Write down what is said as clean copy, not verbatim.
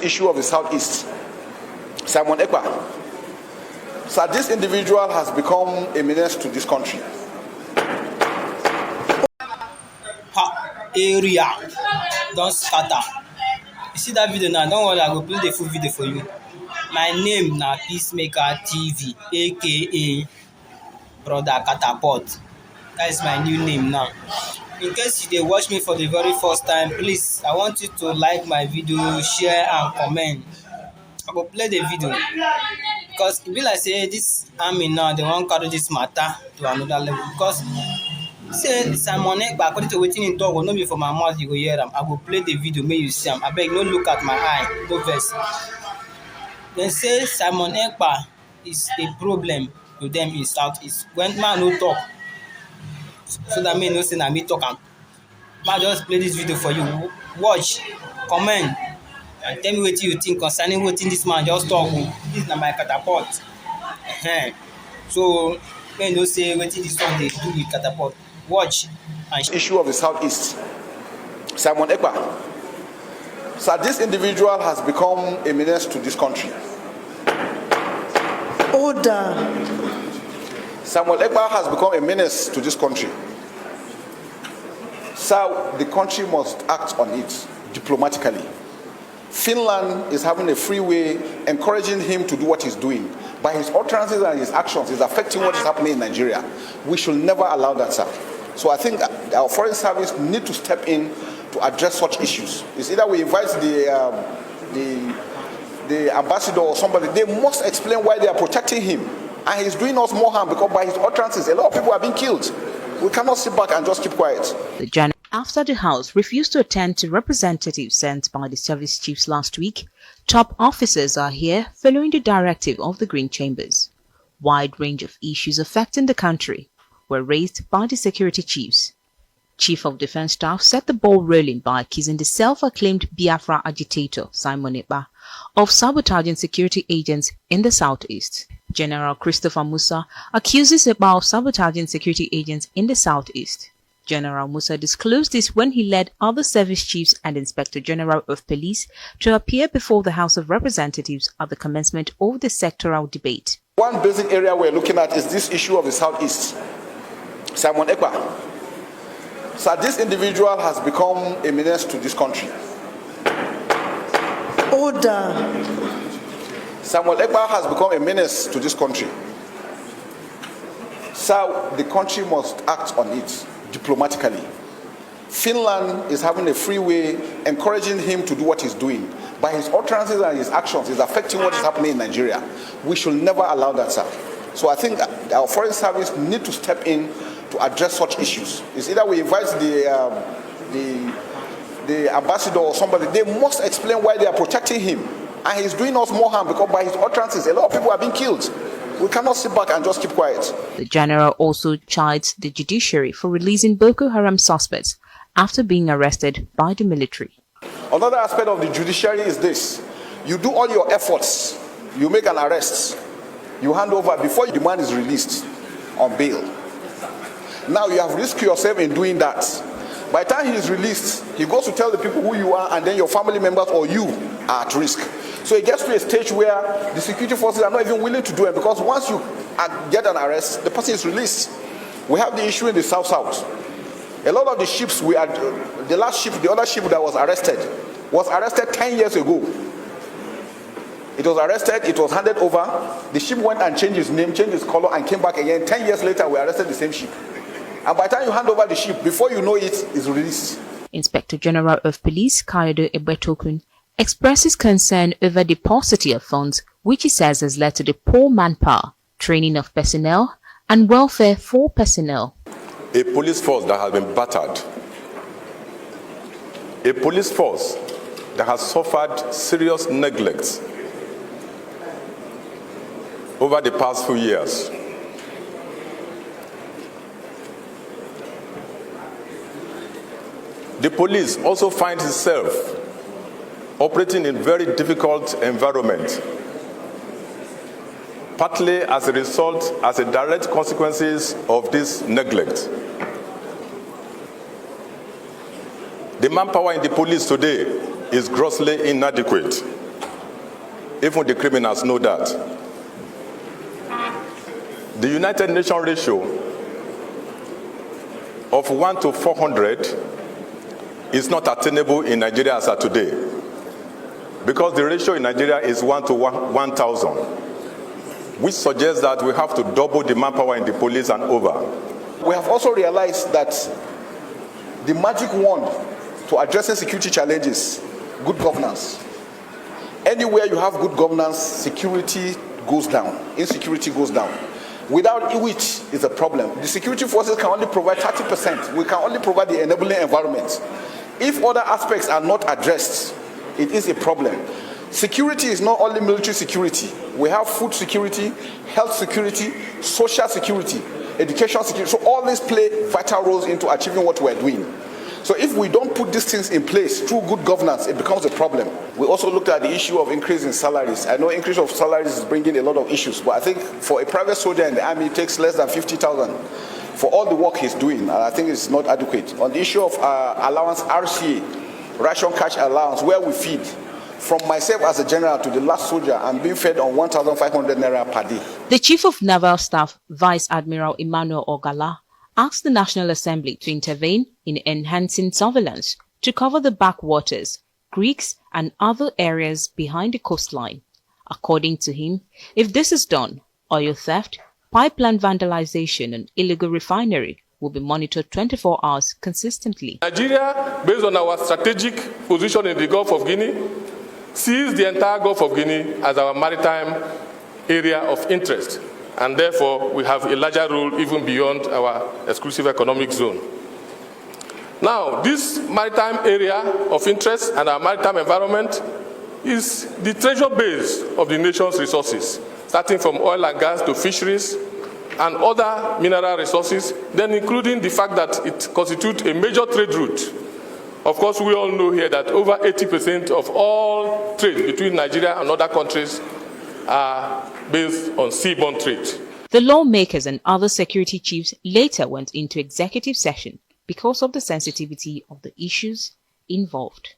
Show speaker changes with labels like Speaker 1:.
Speaker 1: Issue of the Southeast, Simon Ekpa. So this individual has become a menace to this country.
Speaker 2: Area don't scatter. You see that video now? Don't worry, I will play the full video for you. My name na Peacemaker TV, aka Brother Catapult. That is my new name now. In case you dey watch me for the very first time, please, I want you to like my video, share and comment. I go play the video because e be like say this army now they wan carry this matter to another level because say Simon Ekpa according to wetin him talk no be for my mouth you go hear am. I go play the video make you see am. Abeg no look at my eye, no vex. Dem say Simon Ekpa is a problem to dem in Southeast. When man no talk so that me know say na me talk am. Ma just play this video for you. Watch, comment and tell me wetin you think concerning wetin this man just talk o. This na my catapult. So make you know say wetin this one dey do with catapult. Watch and
Speaker 1: Issue of the Southeast, Simon Ekpa. So this individual has become a menace to this country.
Speaker 3: Order.
Speaker 1: Samuel Ekpa has become a menace to this country. So the country must act on it diplomatically. Finland is having a free way, encouraging him to do what he's doing. By his utterances and his actions, is affecting what is happening in Nigeria. We should never allow that, sir. So I think our foreign service need to step in to address such issues. It's either we invite the ambassador or somebody. They must explain why they are protecting him, and he's doing us more harm because by his utterances, a lot of people are being killed. We cannot sit back and just keep quiet.
Speaker 4: After the House refused to attend to representatives sent by the service chiefs last week, top officers are here following the directive of the Green Chambers. Wide range of issues affecting the country were raised by the security chiefs. Chief of Defense Staff set the ball rolling by accusing the self-acclaimed Biafra agitator Simon Ekpa of sabotaging security agents in the Southeast. General Christopher Musa accuses Ekpa of sabotaging security agents in the Southeast. General Musa disclosed this when he led other service chiefs and Inspector General of Police to appear before the House of Representatives at the commencement of the sectoral debate.
Speaker 1: One basic area we're looking at is this issue of the Southeast, Simon Ekpa. So this individual has become a menace to this country.
Speaker 3: Order.
Speaker 1: Samuel Ekpa has become a menace to this country. So the country must act on it diplomatically. Finland is having a free way, encouraging him to do what he's doing. By his utterances and his actions, is affecting what is happening in Nigeria. We should never allow that, sir. So I think our foreign service need to step in to address such issues. It's either we invite the ambassador or somebody. They must explain why they are protecting him, and he's doing us more harm because by his utterances, a lot of people are being killed. We cannot sit back and just keep quiet.
Speaker 4: The general also chides the judiciary for releasing Boko Haram suspects after being arrested by the military.
Speaker 1: Another aspect of the judiciary is this: you do all your efforts, you make an arrest, you hand over before the man is released on bail. Now you have risked yourself in doing that. By the time he is released, he goes to tell the people who you are, and then your family members or you are at risk. So it gets to a stage where the security forces are not even willing to do it, because once you get an arrest, the person is released. We have the issue in the South. A lot of the ships the other ship that was arrested 10 years ago. It was arrested, it was handed over, the ship went and changed its name, changed its color, and came back again. 10 years later, we arrested the same ship. And by the time you hand over the ship, before you know it, it's released.
Speaker 4: Inspector General of Police Kayode Egbetokun expresses concern over the paucity of funds, which he says has led to the poor manpower, training of personnel, and welfare for personnel.
Speaker 5: A police force that has been battered. A police force that has suffered serious neglect over the past few years. The police also finds itself operating in very difficult environment, partly as a result, as a direct consequences of this neglect. The manpower in the police today is grossly inadequate. Even the criminals know that. The United Nations ratio of 1 to 400 is not attainable in Nigeria as of today, because the ratio in Nigeria is 1 to 1,000, which suggests that we have to double the manpower in the police and over.
Speaker 1: We have also realized that the magic wand to addressing security challenges, good governance. Anywhere you have good governance, security goes down, insecurity goes down. Without which is a problem. The security forces can only provide 30%. We can only provide the enabling environment. If other aspects are not addressed, it is a problem. Security is not only military security. We have food security, health security, social security, education security. So all these play vital roles into achieving what we're doing. So if we don't put these things in place through good governance, it becomes a problem. We also looked at the issue of increase in salaries. I know increase of salaries is bringing a lot of issues, but I think for a private soldier in the army, it takes less than 50,000 for all the work he's doing, and I think it's not adequate. On the issue of allowance, RCA, ration cash allowance, where we feed, from myself as a general to the last soldier, I'm being fed on 1,500 naira per day.
Speaker 4: The Chief of Naval Staff, Vice Admiral Emmanuel Ogala, asked the National Assembly to intervene in enhancing surveillance to cover the backwaters, creeks and other areas behind the coastline. According to him, if this is done, oil theft, pipeline vandalization and illegal refinery will be monitored 24 hours consistently.
Speaker 3: Nigeria, based on our strategic position in the Gulf of Guinea, sees the entire Gulf of Guinea as our maritime area of interest, and therefore we have a larger role even beyond our exclusive economic zone. Now, this maritime area of interest and our maritime environment is the treasure base of the nation's resources, starting from oil and gas to fisheries and other mineral resources, then including the fact that it constitutes a major trade route. Of course, we all know here that over 80% of all trade between Nigeria and other countries are based on seaborne trade.
Speaker 4: The lawmakers and other security chiefs later went into executive session because of the sensitivity of the issues involved.